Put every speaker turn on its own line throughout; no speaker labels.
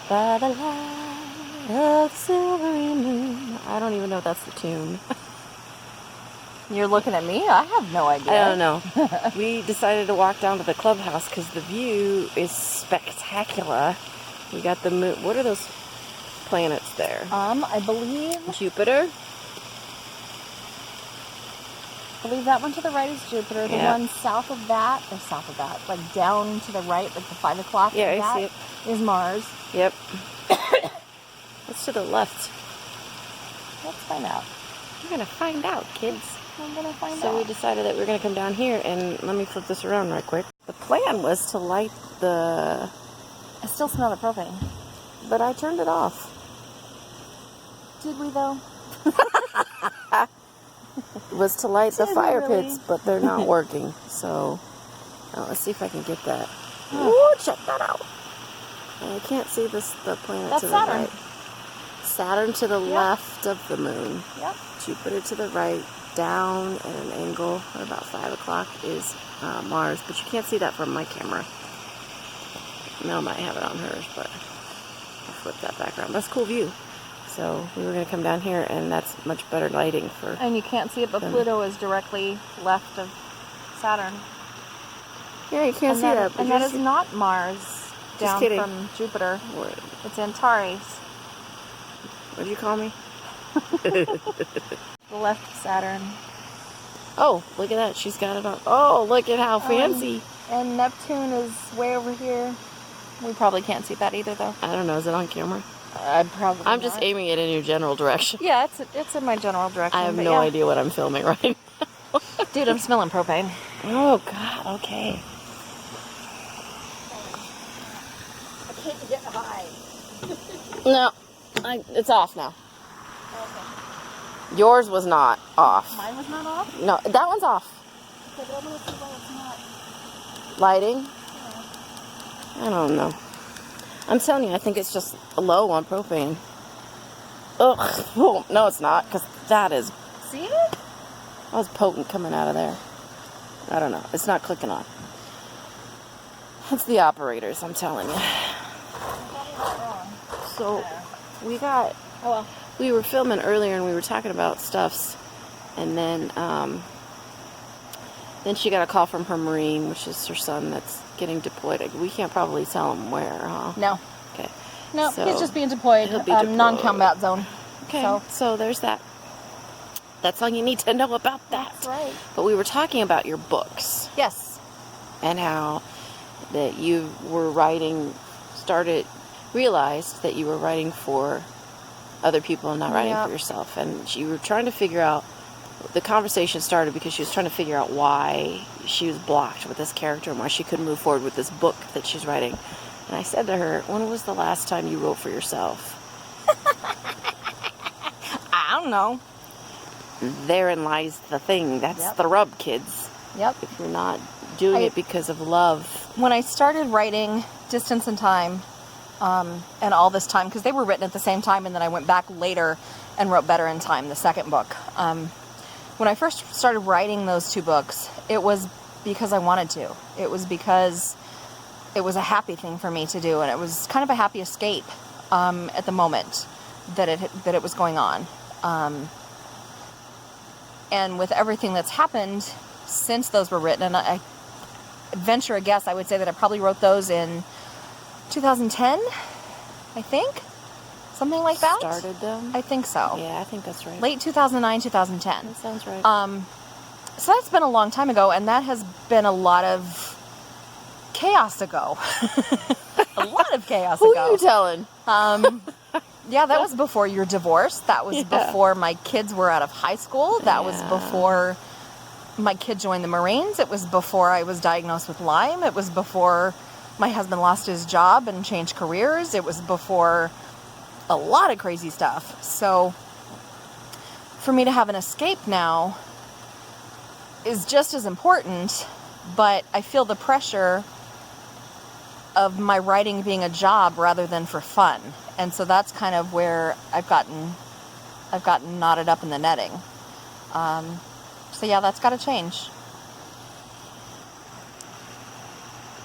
By the light of the silvery moon. I don't even know if that's the tune.
You're looking at me? I have no idea.
I don't know. We decided to walk down to the clubhouse because the view is spectacular. We got the moon. What are those planets there?
I believe
Jupiter.
that one to the right is Jupiter. The one south of that, like down to the right, like the 5 o'clock.
Yeah, I see it.
Is Mars.
Yep. What's to the left?
Let's find out.
We're gonna find out, kids.
I'm gonna find out.
So we decided that we're gonna come down here and let me flip this around right quick. The plan was to light the.
I still smell the propane.
But I turned it off.
Did we though?
Was to light the fire
really?
pits, but they're not working. So let's see if I can get that. Ooh, check that out. I can't see the planet
That's
to the
Saturn.
right. Saturn to the left of the moon.
Yep.
Jupiter to the right. Down at an angle at about 5 o'clock is Mars, but you can't see that from my camera. Mel might have it on hers, but I'll flip that background. That's a cool view. So we were going to come down here, and that's much better lighting for.
And you can't see it, but Pluto is directly left of Saturn.
Yeah, you can't see that.
And that is not Mars down from Jupiter.
What?
It's Antares.
What did you call me?
The left of Saturn.
Oh, look at that. She's got it on. Oh, look at how fancy.
And Neptune is way over here. We probably can't see that either, though.
I don't know. Is it on camera?
I'm
just aiming it in your general direction.
Yeah, it's in my general direction.
I have no idea what I'm filming right now.
Dude, I'm smelling propane.
Oh, God. Okay.
I can't get high.
No. It's off now.
Okay.
Yours was not off.
Mine was not off?
No, that one's off.
Okay, but I'm going to see why it's not.
Lighting? Yeah. I don't know. I'm telling you, I think it's just low on propane. Ugh. Oh, no, it's not, because that is...
See it?
That was potent coming out of there. I don't know. It's not clicking on. It's the operators, I'm telling you. So, we got...
Oh, well.
We were filming earlier and we were talking about stuffs, and then she got a call from her Marine, which is her son that's getting deployed. We can't probably tell him where, huh?
No.
Okay.
No,
so
he's just being deployed.
He'll be deployed.
Non-combat zone.
Okay. So there's that. That's all you need to know about that.
That's right.
But we were talking about your books.
Yes.
And how that you were realized that you were writing for other people and not writing for yourself. And you were trying to figure out, the conversation started because she was trying to figure out why she was blocked with this character and why she couldn't move forward with this book that she's writing. And I said to her, when was the last time you wrote for yourself?
I don't know.
Therein lies the thing. That's the rub, kids.
Yep.
If you're not doing it because of love.
When I started writing Distance and Time, and all this time, because they were written at the same time, and then I went back later and wrote Better in Time, the second book. When I first started writing those two books, it was because I wanted to. It was because it was a happy thing for me to do, and it was kind of a happy escape at the moment that it was going on. And with everything that's happened since those were written, and I venture a guess, I would say that I probably wrote those in 2010, I think. Something like that.
Started them?
I think so.
Yeah, I think that's right.
Late 2009, 2010.
That sounds right.
So that's been a long time ago, and that has been a lot of chaos ago. A lot of chaos ago.
Who are you telling?
Yeah, that was before your divorce. That was before my kids were out of high school. That was before my kid joined the Marines. It was before I was diagnosed with Lyme. It was before my husband lost his job and changed careers. It was before a lot of crazy stuff. So for me to have an escape now is just as important, but I feel the pressure of my writing being a job rather than for fun. And so that's kind of where I've gotten knotted up in the netting. So yeah, that's got to change.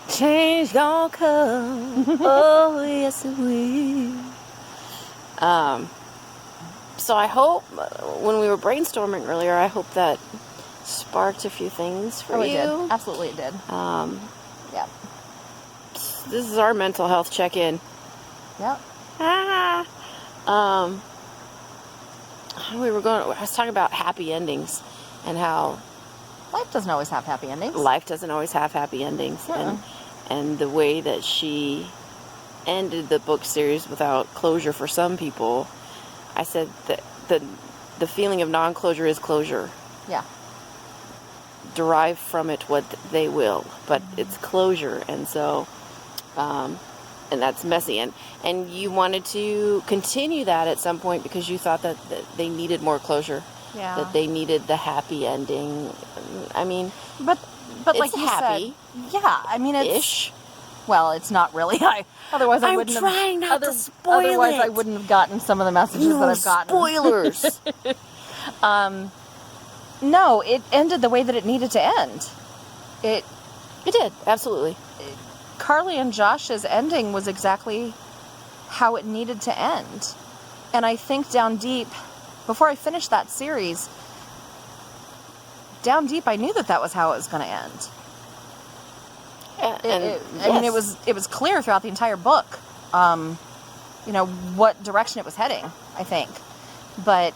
Change gonna come. Oh, yes it will. So I hope, when we were brainstorming earlier, I hope that sparked a few things for you.
It did. Absolutely it did. Yeah.
This is our mental health check-in.
Yep.
I was talking about happy endings and how
Life doesn't always have happy endings.
life doesn't always have happy endings. And the way that she ended the book series without closure for some people, I said that the feeling of non-closure is closure.
Yeah.
Derive from it what they will, but it's closure. And so and that's messy, and you wanted to continue that at some point because you thought that they needed more closure.
Yeah.
That they needed the happy ending. I mean,
but
it's
like you
happy
said, yeah, I mean, it's
ish.
Well, it's not really. Otherwise I
I'm
wouldn't
trying
have,
not to spoil
otherwise
it.
I wouldn't have gotten some of the messages
No
that I've gotten.
spoilers.
No, it ended the way that it needed to end.
It did, absolutely.
Carly and Josh's ending was exactly how it needed to end. And I think down deep, before I finished that series, down deep I knew that was how it was going to end. I mean, it was clear throughout the entire book, what direction it was heading, I think. But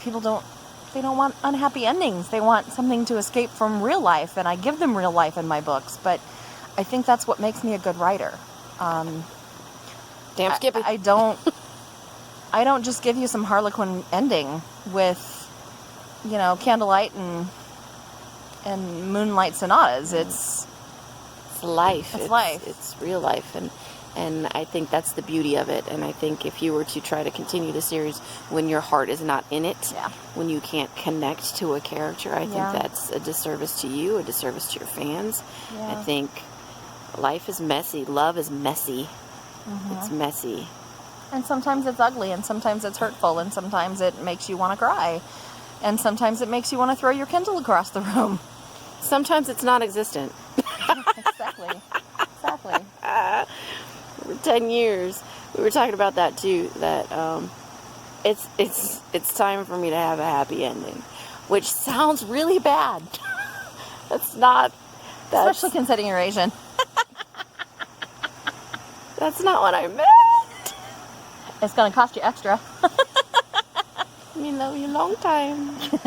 people don't want unhappy endings. They want something to escape from real life, and I give them real life in my books. But I think that's what makes me a good writer.
Damn Skippy.
I don't just give you some Harlequin ending with, candlelight and moonlight sonatas. It's
life.
It's life.
It's real life, and I think that's the beauty of it. And I think if you were to try to continue the series when your heart is not in it, when you can't connect to a character, I think that's a disservice to you, a disservice to your fans. I think life is messy. Love is messy. It's messy.
And sometimes it's ugly, and sometimes it's hurtful, and sometimes it makes you want to cry. And sometimes it makes you want to throw your Kindle across the room.
Sometimes it's non-existent.
Exactly.
For 10 years, we were talking about that too, that it's time for me to have a happy ending, which sounds really bad.
Especially considering you're Asian.
That's not what I meant.
It's going to cost you extra.
Me love you long time. It's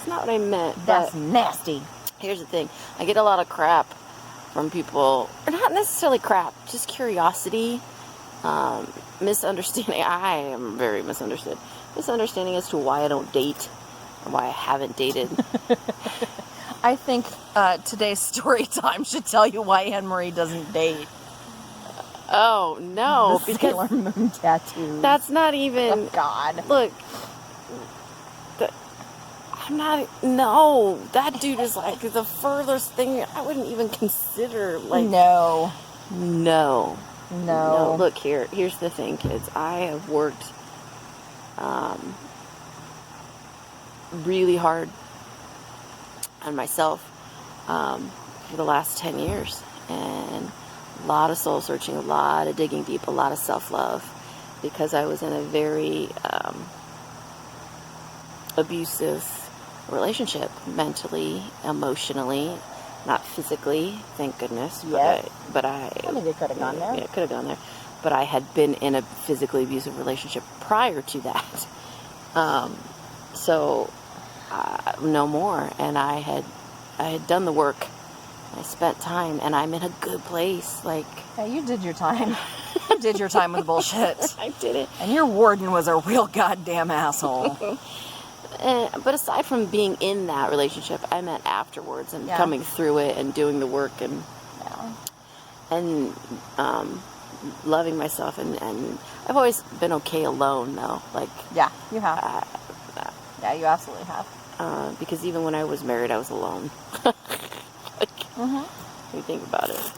not what I meant.
That's nasty.
Here's the thing. I get a lot of crap from people. Or not necessarily crap. Just curiosity. Misunderstanding. I am very misunderstood. Misunderstanding as to why I don't date. Or why I haven't dated.
I think today's story time should tell you why Anne-Marie doesn't date.
Oh, no.
The Sailor Moon tattoo.
That's not even...
Oh, God.
Look. I'm not... No. That dude is like the furthest thing I wouldn't even consider. Like...
No.
Look, here's the thing, kids. I have worked really hard on myself for the last 10 years. And a lot of soul searching, a lot of digging deep, a lot of self-love, because I was in a very abusive relationship, mentally, emotionally, not physically, thank goodness.
Yes.
But I
think it could have gone there.
Yeah, it could have gone there. But I had been in a physically abusive relationship prior to that. So no more. And I had done the work. I spent time, and I'm in a good place. Like,
yeah, you did your time. You did your time with bullshit.
I did it.
And your warden was a real goddamn asshole.
But aside from being in that relationship, I meant afterwards and coming through it and doing the work and loving myself. And I've always been okay alone, though. Like,
yeah, you have. Yeah, you absolutely have.
Because even when I was married, I was alone. When you think about it.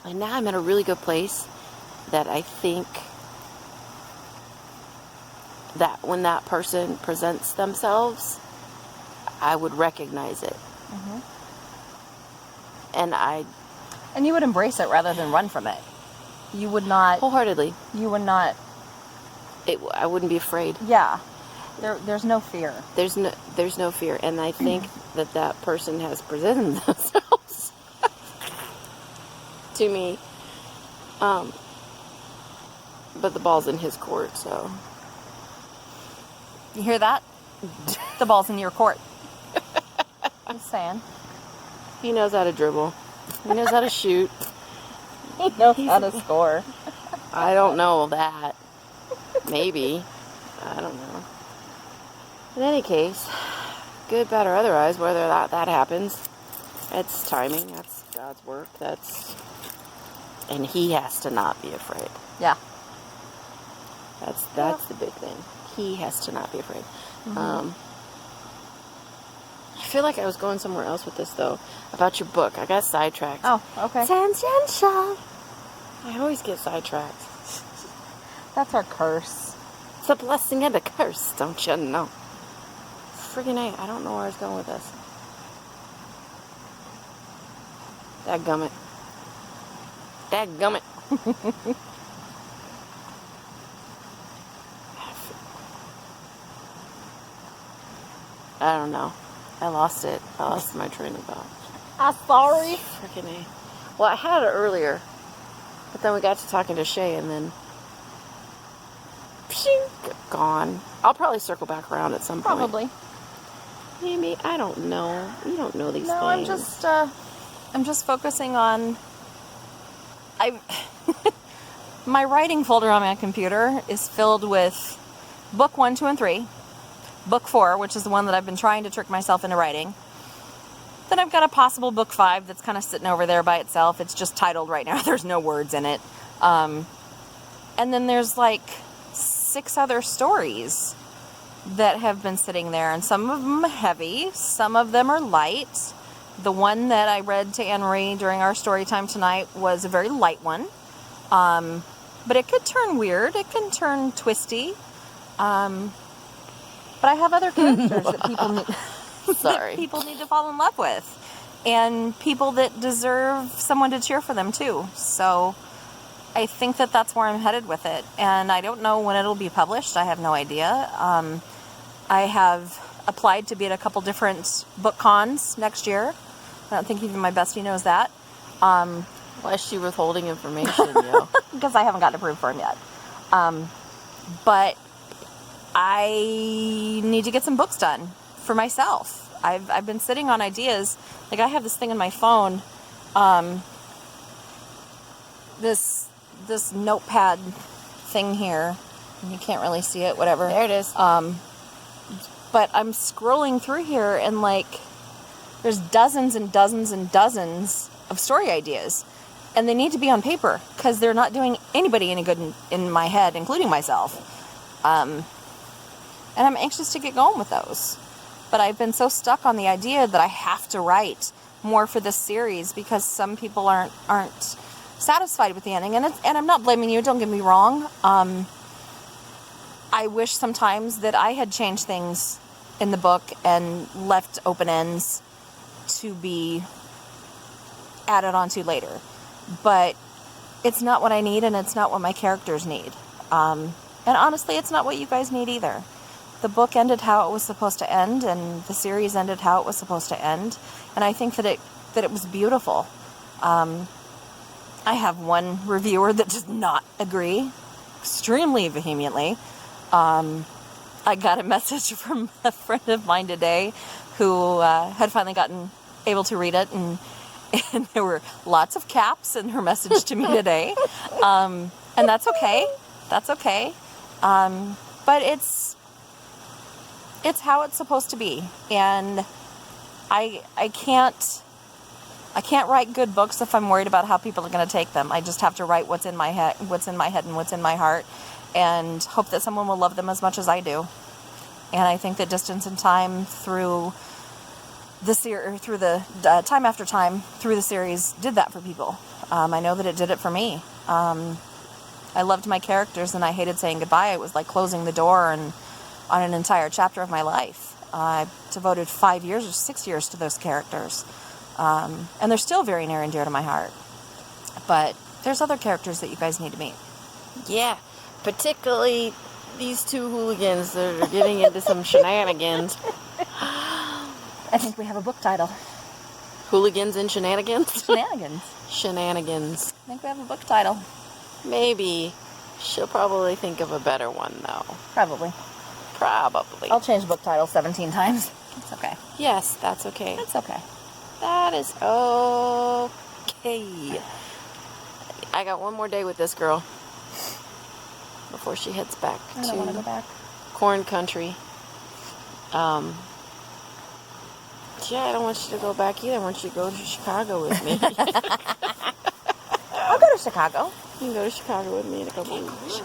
And now I'm in a really good place that I think that when that person presents themselves, I would recognize it.
And you would embrace it rather than run from it. You would not.
Wholeheartedly.
You would not.
I wouldn't be afraid.
Yeah. There's no fear.
There's no fear, and I think that person has presented themselves to me. But the ball's in his court, so.
You hear that? The ball's in your court. Just saying.
He knows how to dribble. He knows how to shoot.
He knows how to score.
I don't know that. Maybe. I don't know. In any case, good, bad, or otherwise, whether that happens, it's timing. That's God's work. And he has to not be afraid.
Yeah.
That's the big thing. He has to not be afraid. I feel like I was going somewhere else with this, though, about your book. I got sidetracked.
Oh, okay.
Tangential. I always get sidetracked.
That's our curse.
It's a blessing and a curse, don't you know? Friggin' A. I don't know where I was going with this. Dadgummit. Dadgummit. I don't know. I lost it. I lost my train of thought.
I'm sorry.
Frickin' A. Well, I had it earlier, but then we got to talking to Shay, and then pshing, gone. I'll probably circle back around at some point.
Probably.
Maybe. I don't know. You don't know these things.
I'm just focusing on. My writing folder on my computer is filled with book 1, 2, and 3. Book 4, which is the one that I've been trying to trick myself into writing. Then I've got a possible book 5 that's kind of sitting over there by itself. It's just titled right now. There's no words in it. And then there's like 6 other stories that have been sitting there. And some of them are heavy. Some of them are light. The one that I read to Anne Marie during our story time tonight was a very light one. But it could turn weird. It can turn twisty. But I have other characters that people need.
Sorry.
That people need to fall in love with, and people that deserve someone to cheer for them too. So I think that that's where I'm headed with it, and I don't know when it'll be published. I have no idea. I have applied to be at a couple different book cons next year. I don't think even my bestie knows that.
Why is she withholding information, yo?
Because I haven't gotten approved for him yet. But I need to get some books done for myself. I've been sitting on ideas. Like, I have this thing in my phone, this notepad thing here. You can't really see it, whatever.
There it is.
But I'm scrolling through here, and like, there's dozens and dozens and dozens of story ideas, and they need to be on paper because they're not doing anybody any good in my head, including myself. And I'm anxious to get going with those. But I've been so stuck on the idea that I have to write more for this series because some people aren't satisfied with the ending. And I'm not blaming you, don't get me wrong. I wish sometimes that I had changed things in the book and left open ends to be added onto later. But it's not what I need, and it's not what my characters need. And honestly, it's not what you guys need either. The book ended how it was supposed to end, and the series ended how it was supposed to end. And I think that it was beautiful. I have one reviewer that does not agree extremely vehemently. I got a message from a friend of mine today who had finally gotten able to read it, and there were lots of caps in her message to me today. And that's okay. That's okay. But it's how it's supposed to be. And I can't write good books if I'm worried about how people are going to take them. I just have to write what's in my head and what's in my heart, and hope that someone will love them as much as I do. And I think that Distance in Time through the time after time through the series did that for people. I know that it did it for me. I loved my characters, and I hated saying goodbye. It was like closing the door on an entire chapter of my life. I devoted 5 years or 6 years to those characters. And they're still very near and dear to my heart. But There's other characters that you guys need to meet.
Yeah, particularly these two hooligans that are getting into some shenanigans.
I think we have a book title.
Hooligans and Shenanigans?
Shenanigans.
Shenanigans.
I think we have a book title.
Maybe. She'll probably think of a better one, though.
Probably.
Probably.
I'll change book title 17 times. It's okay.
Yes, that's okay.
It's okay.
That is okay. I got one more day with this girl before she heads back
I don't want to go back.
corn country. Yeah, I don't want you to go back either. I want you to go to Chicago with me.
I'll go to Chicago.
You can go to Chicago with me in a couple of weeks.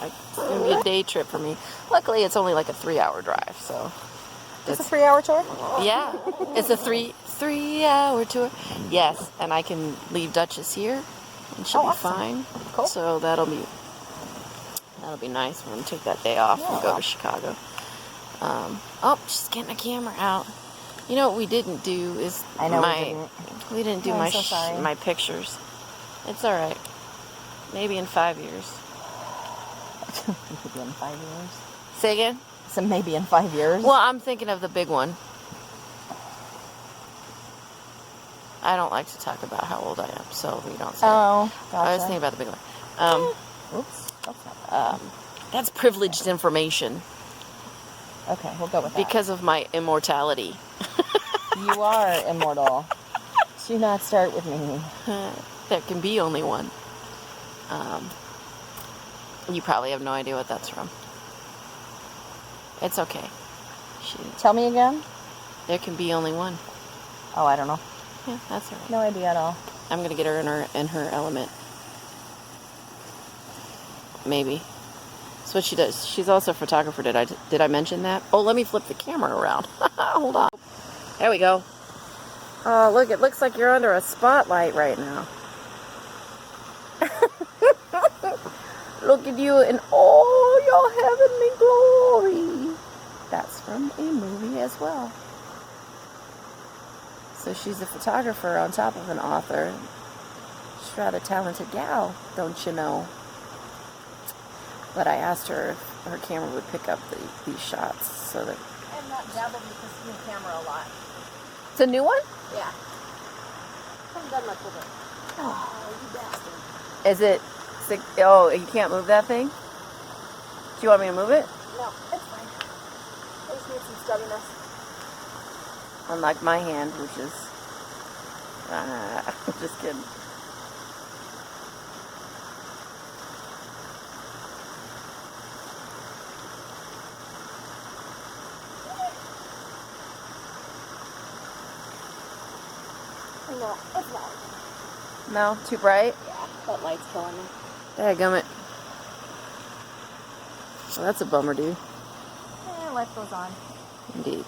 It's going to be a day trip for me. Luckily, it's only like a 3-hour drive, so.
It's a 3-hour tour?
Yeah, it's a three-hour tour. Yes, and I can leave Duchess here, and she'll be
awesome.
fine.
Cool.
So that'll be nice when we take that day off and go to Chicago. Oh, she's getting a camera out. You know what we didn't do is
I know
we didn't do
I'm
my
so sorry.
my pictures. It's all right. Maybe in 5 years.
Maybe in 5 years.
Say again?
So maybe in 5 years.
Well, I'm thinking of the big one. I don't like to talk about how old I am, so we don't say.
Oh,
I was
gotcha.
thinking about the big one.
Oops. That's not bad.
That's privileged information
Okay, we'll go with that.
because of my immortality.
You are immortal. Do not start with me.
There can be only one. You probably have no idea what that's from. It's okay.
Tell me again?
There can be only one.
Oh, I don't know.
Yeah, that's all right.
No idea at all.
I'm gonna get her in her element. Maybe. That's what she does. She's also a photographer. Did I mention that? Oh, let me flip the camera around. Hold on. There we go. Oh, look! It looks like you're under a spotlight right now. Look at you in all your heavenly glory. That's from a movie as well. So she's a photographer on top of an author. She's a rather talented gal, don't you know? But I asked her if her camera would pick up these shots so that...
I'm not dabbled with this new camera a lot.
It's a new one?
Yeah. Haven't done much with it. Oh, you bastard.
Is it... Oh, you can't move that thing? Do you want me to move it?
No, it's fine. I just need some steadiness.
Unlike my hand, which is... just kidding.
No, it's not.
No? Too bright?
Yeah, that light's killing me.
Dadgummit. Well, that's a bummer, dude.
Life goes on.
Indeed.